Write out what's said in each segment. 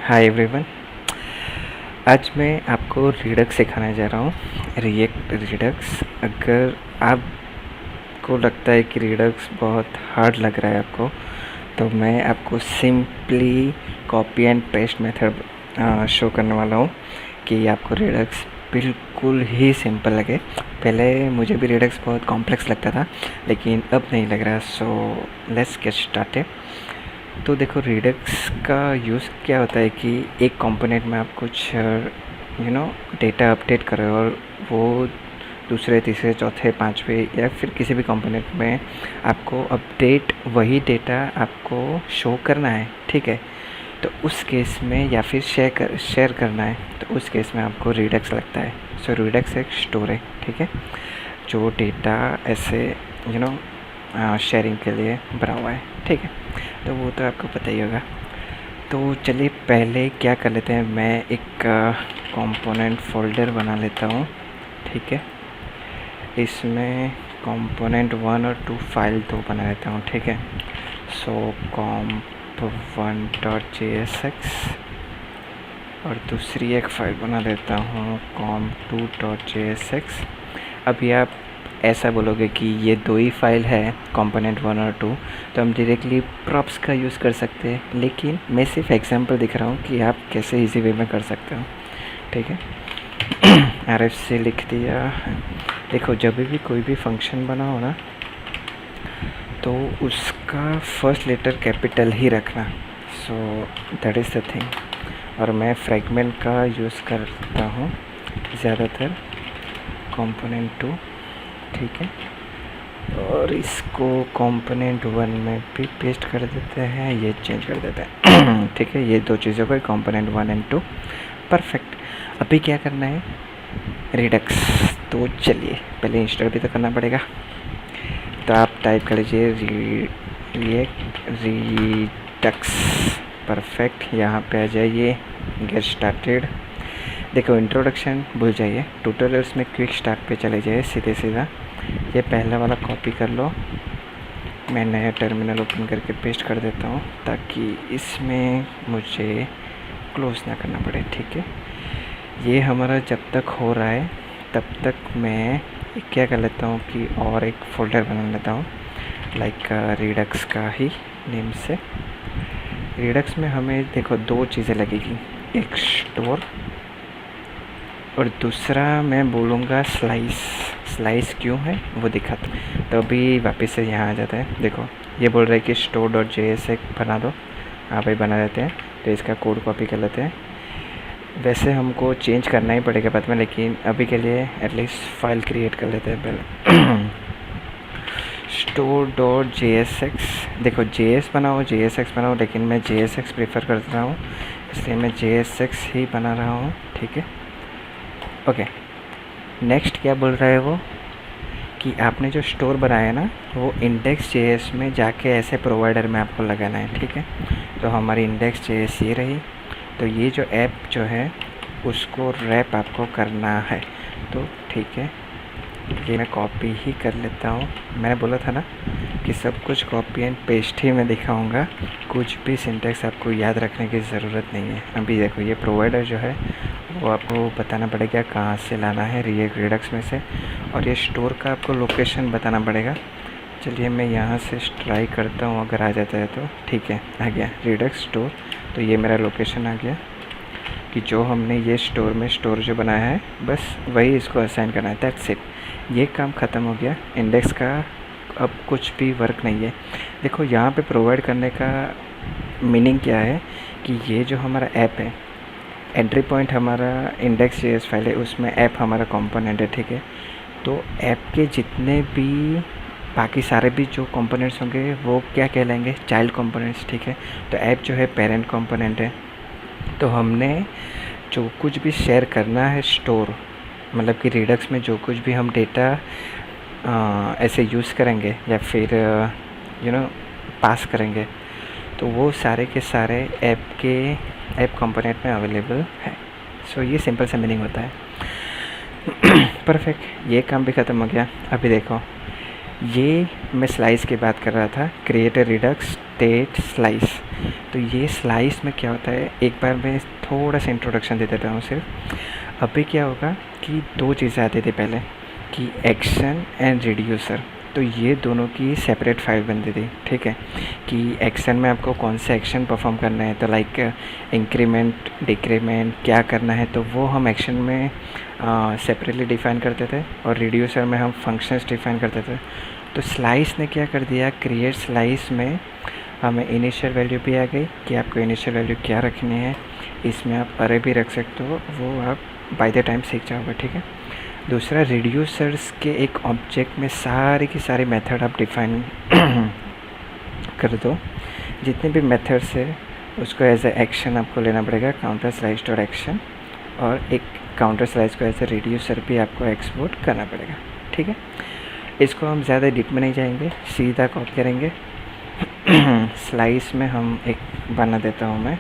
Hi everyone. आज मैं आपको रिडक्स सिखाने जा रहा हूँ। React Redux. अगर आपको लगता है कि रिडक्स बहुत हार्ड लग रहा है आपको, तो मैं आपको simply copy and paste method show करने वाला हूँ कि आपको रिडक्स बिल्कुल ही सिंपल लगे। पहले मुझे भी रिडक्स बहुत कॉम्प्लेक्स लगता था, लेकिन अब नहीं लग रहा। So let's get started. तो देखो, रिडक्स का यूज़ क्या होता है कि एक कंपोनेंट में आप कुछ डेटा अपडेट करो और वो दूसरे तीसरे चौथे पांचवें या फिर किसी भी कंपोनेंट में आपको अपडेट वही डेटा आपको शो करना है, ठीक है। तो उस केस में या फिर शेयर करना है, तो उस केस में आपको रिडक्स लगता है। सो रिडक्स एक स्टोर है, ठीक है, जो डेटा ऐसे शेयरिंग के लिए बना हुआ है, ठीक है। तो वो तो आपको पता ही होगा। तो चलिए पहले क्या कर लेते हैं, मैं एक कंपोनेंट फोल्डर बना लेता हूँ, ठीक है। इसमें कंपोनेंट 1 और 2 फाइल दो बना लेता हूँ, ठीक है। सो comp1.jsx और दूसरी एक फ़ाइल बना लेता हूँ comp2.jsx। अभी आप ऐसा बोलोगे कि ये दो ही फाइल है, कंपोनेंट 1 और 2, तो हम डायरेक्टली प्रॉप्स का यूज़ कर सकते हैं, लेकिन मैं सिर्फ एग्जांपल दिख रहा हूँ कि आप कैसे इजी वे में कर सकते हो, ठीक है। RFC लिख दिया। देखो, जब भी कोई भी फंक्शन बनाओ ना, तो उसका फर्स्ट लेटर कैपिटल ही रखना। So that is the thing. और मैं फ्रैगमेंट का यूज़ करता हूँ ज़्यादातर, कंपोनेंट 2, ठीक है। और इसको कंपोनेंट 1 में भी पेस्ट कर देते हैं, ये चेंज कर देते हैं ठीक है। ये दो चीज़ों को कंपोनेंट 1 एंड 2, परफेक्ट। अभी क्या करना है, रिडक्स। तो चलिए पहले इंस्टॉल भी तो करना पड़ेगा। तो आप टाइप कर लीजिए रिएक्ट रिडक्स, परफेक्ट। यहाँ पे आ जाइए, गेट स्टार्टेड। देखो, इंट्रोडक्शन भूल जाइए, ट्यूटोरियल्स में क्विक स्टार्ट पे चले जाइए सीधे सीधा। ये पहला वाला कॉपी कर लो, मैं नया टर्मिनल ओपन करके पेस्ट कर देता हूँ ताकि इसमें मुझे क्लोज ना करना पड़े, ठीक है। ये हमारा जब तक हो रहा है तब तक मैं क्या कर लेता हूँ कि और एक फ़ोल्डर बना लेता हूँ, लाइक रिडक्स का ही नेम से। रिडक्स में हमें देखो दो चीज़ें लगेगी, एक स्टोर और दूसरा मैं बोलूँगा स्लाइस। स्लाइस क्यों है वो दिखाता हूँ। तो अभी वापस से यहाँ आ जाता है। देखो, ये बोल रहा है कि store.jsx बना दो। हाँ भाई, बना देते हैं। तो इसका कोड कॉपी कर लेते हैं। वैसे हमको चेंज करना ही पड़ेगा बाद में, लेकिन अभी के लिए एटलीस्ट फाइल क्रिएट कर लेते हैं पहले store.jsx। देखो, JS बनाओ JSX बनाओ, लेकिन मैं JSX प्रेफर कर रहा हूँ, इसलिए मैं JSX ही बना रहा हूँ, ठीक है। ओके, नेक्स्ट क्या बोल रहा है वो कि आपने जो स्टोर बनाया ना, वो index.js में जाके ऐसे प्रोवाइडर में आपको लगाना है, ठीक है। तो हमारी index.js ये रही। तो ये जो ऐप जो है उसको रैप आपको करना है, तो ठीक है, ये मैं कॉपी ही कर लेता हूँ। मैंने बोला था ना कि सब कुछ कॉपी एंड पेस्ट ही मैं दिखाऊंगा, कुछ भी सिंटैक्स आपको याद रखने की ज़रूरत नहीं है। अभी देखो, ये प्रोवाइडर जो है वो आपको बताना पड़ेगा कहाँ से लाना है रिएक्ट रिडक्स में से, और ये स्टोर का आपको लोकेशन बताना पड़ेगा। चलिए मैं यहाँ से ट्राई करता हूँ, अगर आ जाता है तो ठीक है, आ गया रिडक्स स्टोर। तो ये मेरा लोकेशन आ गया कि जो हमने ये स्टोर में स्टोर जो बनाया है, बस वही इसको असाइन करना है, दैट्स इट। ये काम ख़त्म हो गया। इंडेक्स का अब कुछ भी वर्क नहीं है। देखो, यहाँ पे प्रोवाइड करने का मीनिंग क्या है कि ये जो हमारा ऐप है, एंट्री पॉइंट हमारा index.js फाइल है, उसमें ऐप हमारा कंपोनेंट है, ठीक है। तो ऐप के जितने भी बाकी सारे भी जो कंपोनेंट्स होंगे वो क्या कहलाएंगे, चाइल्ड कंपोनेंट्स, ठीक है। तो ऐप जो है पेरेंट कंपोनेंट है। तो हमने जो कुछ भी शेयर करना है स्टोर, मतलब कि रिडक्स में जो कुछ भी हम डेटा ऐसे यूज़ करेंगे या फिर पास करेंगे, तो वो सारे के सारे ऐप कंपोनेंट में अवेलेबल है। सो ये सिंपल सा मीनिंग होता है। परफेक्ट, ये काम भी ख़त्म हो गया। अभी देखो, ये मैं स्लाइस की बात कर रहा था, create a Redux state slice. तो ये स्लाइस में क्या होता है, एक बार मैं थोड़ा सा इंट्रोडक्शन दे देता हूँ सिर्फ। अभी क्या होगा कि दो चीज़ें आती थी पहले, कि एक्शन एंड रिड्यूसर। तो ये दोनों की सेपरेट फाइल बनती थी, ठीक है, कि एक्शन में आपको कौन से एक्शन परफॉर्म करना है, तो लाइक इंक्रीमेंट डिक्रीमेंट क्या करना है, तो वो हम एक्शन में सेपरेटली डिफ़ाइन करते थे, और रिड्यूसर में हम फंक्शंस डिफ़ाइन करते थे। तो स्लाइस ने क्या कर दिया, क्रिएट स्लाइस में हमें इनिशियल वैल्यू भी आ गई कि आपको इनिशियल वैल्यू क्या रखनी है। इसमें आप अरे भी रख सकते हो, वो आप बाय द टाइम सीख जाओगे, ठीक है। दूसरा, रिड्यूसर्स के एक ऑब्जेक्ट में सारी की सारी मेथड आप डिफ़ाइन कर दो। जितने भी मेथड्स है उसको एज ए एक्शन आपको लेना पड़ेगा, काउंटर स्लाइस डॉट एक्शन, और एक काउंटर स्लाइस को एज ए रिड्यूसर भी आपको एक्सपोर्ट करना पड़ेगा, ठीक है। इसको हम ज़्यादा डीप में नहीं जाएंगे, सीधा कॉपी करेंगे। स्लाइस में हम एक बना देता हूँ मैं,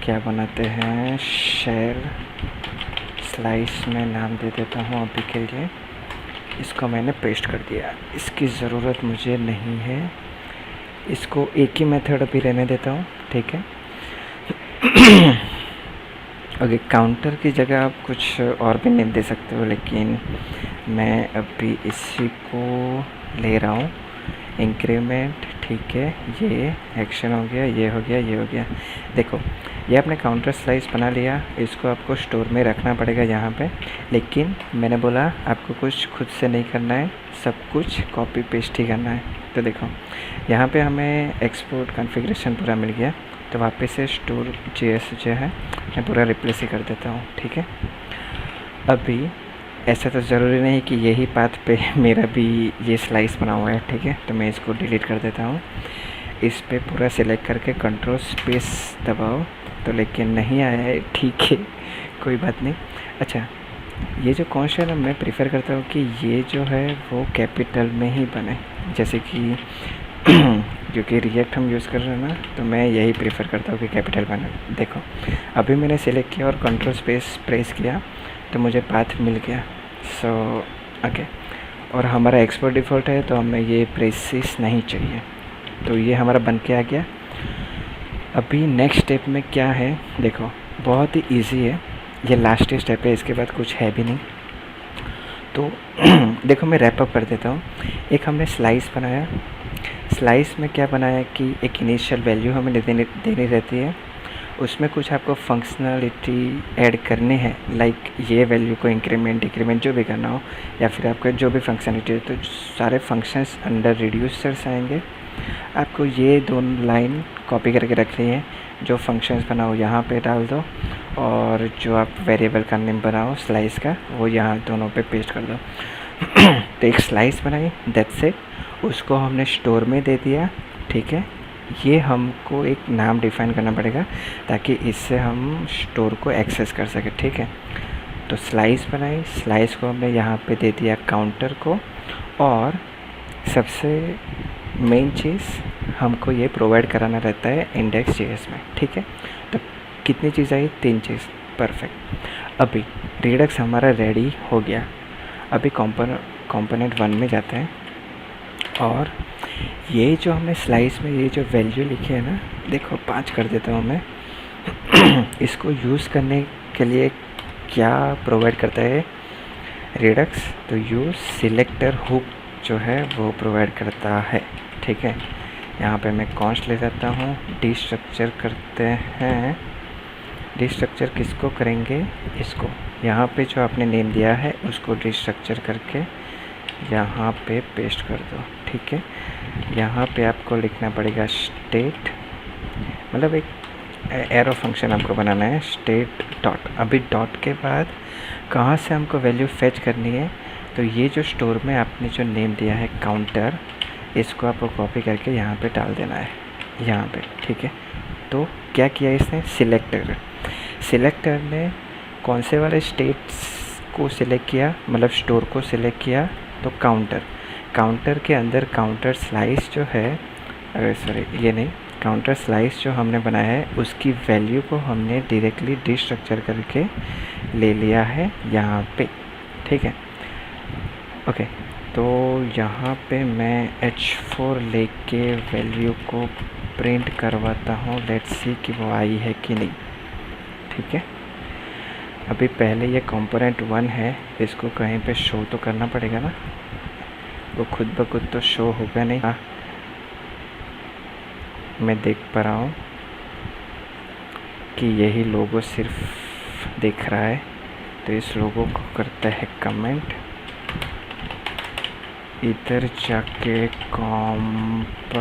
क्या बनाते हैं, शेयर स्लाइस में नाम दे देता हूँ अभी के लिए। इसको मैंने पेस्ट कर दिया, इसकी ज़रूरत मुझे नहीं है, इसको एक ही मेथड अभी रहने देता हूँ, ठीक है। ओके, काउंटर की जगह आप कुछ और भी नेम दे सकते हो, लेकिन मैं अभी इसी को ले रहा हूँ, इंक्रीमेंट, ठीक है। ये एक्शन हो गया, ये हो गया, ये हो गया। देखो, ये आपने काउंटर स्लाइस बना लिया, इसको आपको स्टोर में रखना पड़ेगा यहाँ पे, लेकिन मैंने बोला आपको कुछ खुद से नहीं करना है, सब कुछ कॉपी पेस्ट ही करना है। तो देखो, यहाँ पे हमें एक्सपोर्ट कॉन्फ़िगरेशन पूरा मिल गया, तो वापस से स्टोर JS जो है मैं पूरा रिप्लेस ही कर देता हूँ, ठीक है। अभी ऐसा तो ज़रूरी नहीं कि यही पाथ पे मेरा भी ये स्लाइस बना हुआ है, ठीक है, तो मैं इसको डिलीट कर देता हूँ। इस पे पूरा सिलेक्ट करके कंट्रोल स्पेस दबाओ, तो लेकिन नहीं आया है, ठीक है, कोई बात नहीं। अच्छा, ये जो कॉन्स्टेंट है मैं प्रीफर करता हूँ कि ये जो है वो कैपिटल में ही बने, जैसे कि क्योंकि रिएक्ट हम यूज़ कर रहे हैं ना, तो मैं यही प्रीफर करता हूँ कि कैपिटल बने। देखो, अभी मैंने सिलेक्ट किया और कंट्रोल स्पेस प्रेस किया तो मुझे पाथ मिल गया। सो ओके, और हमारा एक्सपोर्ट डिफ़ॉल्ट है तो हमें ये प्रेसिस नहीं चाहिए, तो ये हमारा बन के आ गया। अभी नेक्स्ट स्टेप में क्या है, देखो बहुत ही इजी है, ये लास्ट स्टेप है, इसके बाद कुछ है भी नहीं। तो देखो, मैं रैप अप कर देता हूँ। एक हमने स्लाइस बनाया, स्लाइस में क्या बनाया कि एक इनिशियल वैल्यू हमें देनी रहती है, उसमें कुछ आपको फंक्शनलिटी ऐड करनी है, लाइक ये वैल्यू को इंक्रीमेंट डिक्रीमेंट जो भी करना हो, या फिर आपका जो भी फंक्शनलिटी है, तो सारे फंक्शंस अंडर रिड्यूसर्स आएंगे। आपको ये दोनों लाइन कॉपी करके रखनी है, जो फंक्शंस बनाओ यहाँ पे डाल दो, और जो आप वेरिएबल का नेम बनाओ स्लाइस का, वो यहाँ दोनों पे पेस्ट कर दो। तो एक स्लाइस बनाई, दैट्स इट, उसको हमने स्टोर में दे दिया, ठीक है। ये हमको एक नाम डिफ़ाइन करना पड़ेगा ताकि इससे हम स्टोर को एक्सेस कर सकें, ठीक है। तो स्लाइस बनाई, स्लाइस को हमने यहाँ पे दे दिया काउंटर को, और सबसे मेन चीज़ हमको ये प्रोवाइड कराना रहता है index.js में, ठीक है। तो कितनी चीज़ आई, 3 चीज़, परफेक्ट। अभी रिडक्स हमारा रेडी हो गया। अभी कंपोनेंट 1 में जाते हैं, और ये जो हमने स्लाइस में ये जो वैल्यू लिखी है ना, देखो 5 कर देता हूँ मैं। इसको यूज़ करने के लिए क्या प्रोवाइड करता है रिडक्स, तो यूज़ सिलेक्टर हुक जो है वो प्रोवाइड करता है, ठीक है। यहाँ पे मैं कॉन्स्ट ले जाता हूँ, डिस्ट्रक्चर करते हैं। डिस्ट्रक्चर किसको करेंगे, इसको, यहाँ पे जो आपने नेम दिया है उसको डिस्ट्रक्चर करके यहाँ पे पेस्ट कर दो, ठीक है। यहाँ पे आपको लिखना पड़ेगा स्टेट, मतलब एक एरो फंक्शन आपको बनाना है, स्टेट डॉट। अभी डॉट के बाद कहाँ से हमको वैल्यू फेच करनी है, तो ये जो स्टोर में आपने जो नेम दिया है काउंटर, इसको आपको कॉपी करके यहाँ पे डाल देना है, यहाँ पे, ठीक है। तो क्या किया इसने, सिलेक्टर ने कौन से वाले स्टेट्स को सिलेक्ट किया, मतलब स्टोर को सिलेक्ट किया, तो काउंटर के अंदर काउंटर स्लाइस जो है, सॉरी ये नहीं, काउंटर स्लाइस जो हमने बनाया है उसकी वैल्यू को हमने डायरेक्टली डिस्ट्रक्चर करके ले लिया है यहाँ पे, ठीक है। ओके, तो यहाँ पे मैं H4 लेके वैल्यू को प्रिंट करवाता हूँ। लेट्स सी कि वो आई है कि नहीं। ठीक है, अभी पहले ये कंपोनेंट 1 है, इसको कहीं पे शो तो करना पड़ेगा ना, वो खुद ब खुद तो शो होगा नहीं। हाँ, मैं देख पा रहा हूँ कि यही लोगो सिर्फ दिख रहा है, तो इस लोगो को करता है कमेंट, इधर जाके कॉम्प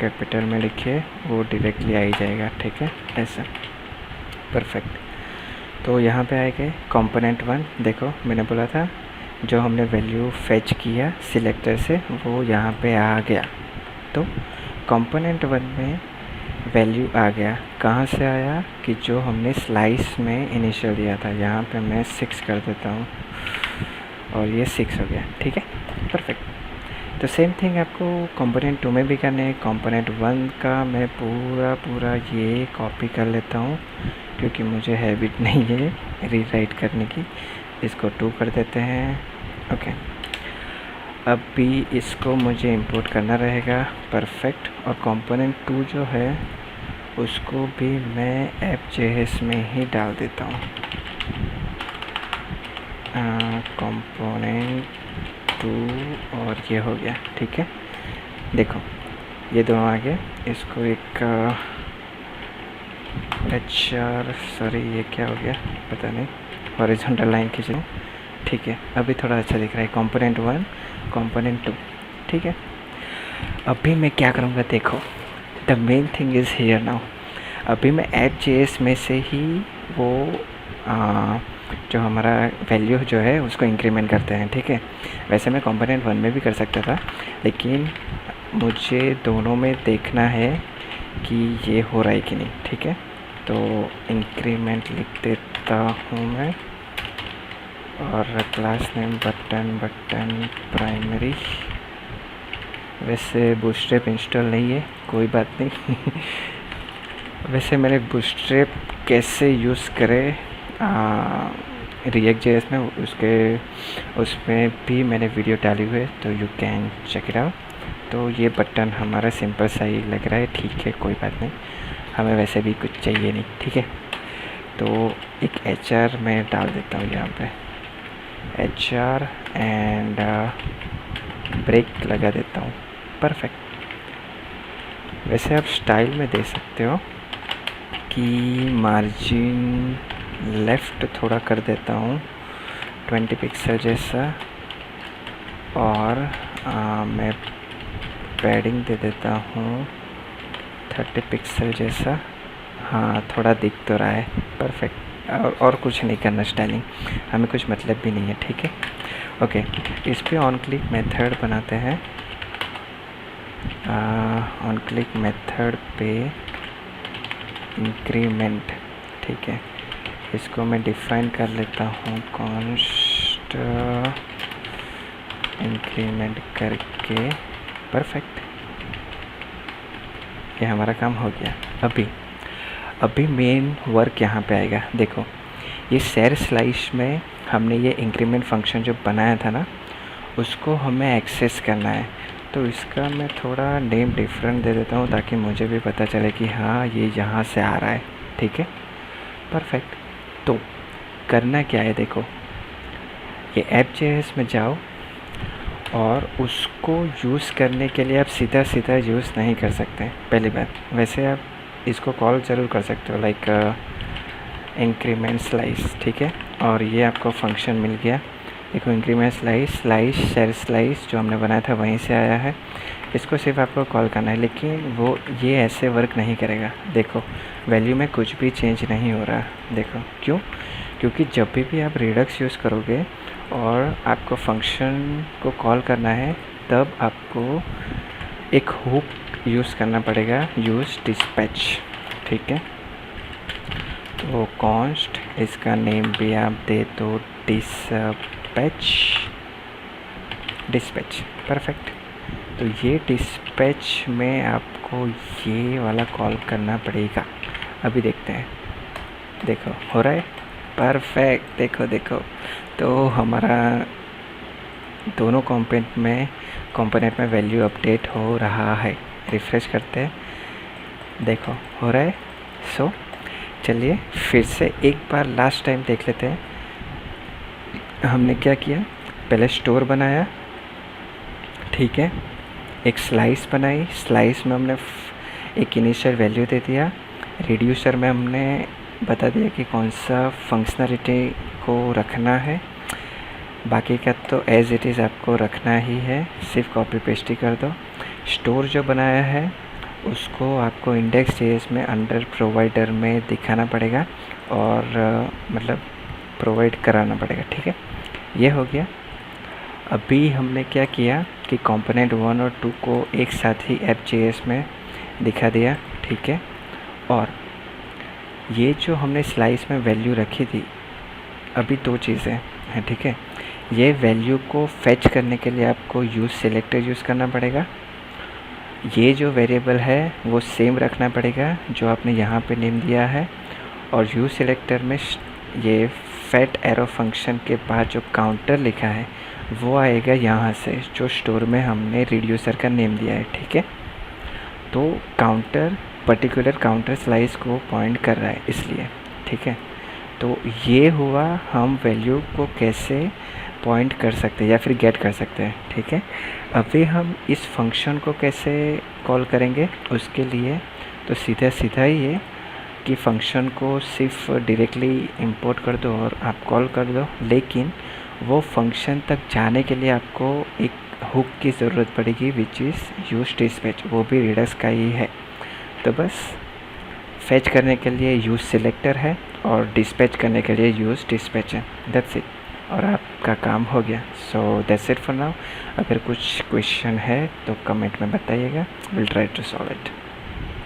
कैपिटल में लिखिए, वो डायरेक्टली आ ही जाएगा। ठीक है, ऐसा परफेक्ट। तो यहाँ पे आए गए कंपोनेंट 1, देखो मैंने बोला था जो हमने वैल्यू फेच किया सिलेक्टर से वो यहाँ पे आ गया। तो कंपोनेंट 1 में वैल्यू आ गया, कहाँ से आया कि जो हमने स्लाइस में इनिशियल दिया था। यहाँ पे मैं 6 कर देता हूँ और ये 6 हो गया। ठीक है, परफेक्ट। तो सेम थिंग आपको कंपोनेंट 2 में भी करना है। कंपोनेंट 1 का मैं पूरा ये कॉपी कर लेता हूँ क्योंकि मुझे हैबिट नहीं है रीराइट करने की। इसको 2 कर देते हैं। ओके, अब भी इसको मुझे इंपोर्ट करना रहेगा। परफेक्ट। और कंपोनेंट 2 जो है उसको भी मैं app.js में ही डाल देता हूँ। कंपोनेंट 2 और ये हो गया। ठीक है, देखो ये दोनों आ गए। इसको एक सॉरी ये क्या हो गया पता नहीं, हॉरिजॉन्टल लाइन खींच लूँ। ठीक है, अभी थोड़ा अच्छा दिख रहा है। Component 1 component 2। ठीक है, अभी मैं क्या करूँगा, देखो the main thing is here now. अभी मैं app.js में से ही वो जो हमारा वैल्यू जो है उसको इंक्रीमेंट करते हैं। ठीक है, वैसे मैं कंपोनेंट 1 में भी कर सकता था, लेकिन मुझे दोनों में देखना है कि ये हो रहा है कि नहीं। ठीक है, तो इंक्रीमेंट लिख देता हूँ मैं, और क्लास नेम बटन प्राइमरी। वैसे बूटस्ट्रैप इंस्टॉल नहीं है, कोई बात नहीं। वैसे मैंने बूटस्ट्रैप कैसे यूज़ करें React.js में उसमें भी मैंने वीडियो डाली हुई है, तो you can check it out. तो ये बटन हमारा सिंपल सा ही लग रहा है। ठीक है, कोई बात नहीं, हमें वैसे भी कुछ चाहिए नहीं। ठीक है, तो एक HR मैं डाल देता हूँ यहाँ पे, HR एंड ब्रेक लगा देता हूँ। परफेक्ट। वैसे आप स्टाइल में दे सकते हो कि मार्जिन लेफ़्ट थोड़ा कर देता हूँ 20 पिक्सल जैसा, और मैं पैडिंग दे देता हूँ 30 पिक्सल जैसा। हाँ, थोड़ा दिख तो रहा है। परफेक्ट। और कुछ नहीं करना, स्टाइलिंग हमें कुछ मतलब भी नहीं है। ठीक है, ओके। इस पे ऑन क्लिक मेथड बनाते हैं। ऑन क्लिक मेथड पे इंक्रीमेंट। ठीक है, इसको मैं डिफाइन कर लेता हूँ कॉन्स्ट इंक्रीमेंट करके। परफेक्ट, ये हमारा काम हो गया। अभी मेन वर्क यहाँ पे आएगा। देखो ये शेयर स्लाइस में हमने ये इंक्रीमेंट फंक्शन जो बनाया था ना, उसको हमें एक्सेस करना है। तो इसका मैं थोड़ा नेम डिफरेंट दे देता हूँ ताकि मुझे भी पता चले कि हाँ ये यहाँ से आ रहा है। ठीक है, परफेक्ट। तो करना क्या है, देखो ये app.js में जाओ, और उसको यूज़ करने के लिए आप सीधा यूज़ नहीं कर सकते। पहली बात, वैसे आप इसको कॉल ज़रूर कर सकते हो, लाइक इंक्रीमेंट स्लाइस। ठीक है, और ये आपको फंक्शन मिल गया। देखो इंक्रीमेंट स्लाइस शेयर स्लाइस जो हमने बनाया था वहीं से आया है। इसको सिर्फ आपको कॉल करना है, लेकिन वो ये ऐसे वर्क नहीं करेगा। देखो वैल्यू में कुछ भी चेंज नहीं हो रहा। देखो क्यों? क्योंकि जब भी आप रिडक्स यूज़ करोगे और आपको फंक्शन को कॉल करना है, तब आपको एक हुक यूज़ करना पड़ेगा, यूज़ डिस्पैच। ठीक है, तो कॉन्स्ट, इसका नेम भी आप दे दो डिस्पैच। परफेक्ट। तो ये डिस्पैच में आपको ये वाला कॉल करना पड़ेगा। अभी देखते हैं, देखो हो रहा है। परफेक्ट, देखो तो हमारा दोनों कंपोनेंट में वैल्यू अपडेट हो रहा है। रिफ्रेश करते हैं, देखो हो रहा है। सो चलिए फिर से एक बार लास्ट टाइम देख लेते हैं हमने क्या किया। पहले स्टोर बनाया, ठीक है, एक स्लाइस बनाई, स्लाइस में हमने एक इनिशियल वैल्यू दे दिया। रिड्यूसर में हमने बता दिया कि कौन सा फंक्शनलिटी को रखना है, बाकी का तो एज इट इज़ आपको रखना ही है, सिर्फ कॉपी पेस्ट ही कर दो। स्टोर जो बनाया है उसको आपको index.js में अंडर प्रोवाइडर में दिखाना पड़ेगा और मतलब प्रोवाइड कराना पड़ेगा, ठीक है। ये हो गया। अभी हमने क्या किया कि कंपोनेंट 1 और 2 को एक साथ ही app.js में दिखा दिया, ठीक है। और ये जो हमने स्लाइस में वैल्यू रखी थी, अभी 2 चीज़ें हैं, ठीक है। ये वैल्यू को फेच करने के लिए आपको यूज़ सिलेक्टर यूज़ करना पड़ेगा। ये जो वेरिएबल है वो सेम रखना पड़ेगा जो आपने यहाँ पे नेम दिया है। और यूज़ सिलेक्टर में ये फैट एरो फंक्शन के बाद जो काउंटर लिखा है वो आएगा यहाँ से, जो स्टोर में हमने रिड्यूसर का नेम दिया है, ठीक है। तो काउंटर पर्टिकुलर काउंटर स्लाइस को पॉइंट कर रहा है इसलिए, ठीक है। तो ये हुआ हम वैल्यू को कैसे पॉइंट कर सकते हैं या फिर गेट कर सकते हैं, ठीक है। अभी हम इस फंक्शन को कैसे कॉल करेंगे उसके लिए तो सीधा सीधा ही है कि फ़ंक्शन को सिर्फ डायरेक्टली इंपोर्ट कर दो और आप कॉल कर दो, लेकिन वो फंक्शन तक जाने के लिए आपको एक हुक की ज़रूरत पड़ेगी विच इज़ यूज़ डिस्पैच, वो भी रिडक्स का ही है। तो बस फैच करने के लिए यूज़ सिलेक्टर है और डिस्पैच करने के लिए यूज़ डिस्पैच है, दैट्स इट, और आपका काम हो गया। So that's it for now. अगर कुछ क्वेश्चन है तो कमेंट में बताइएगा, will try to solve it.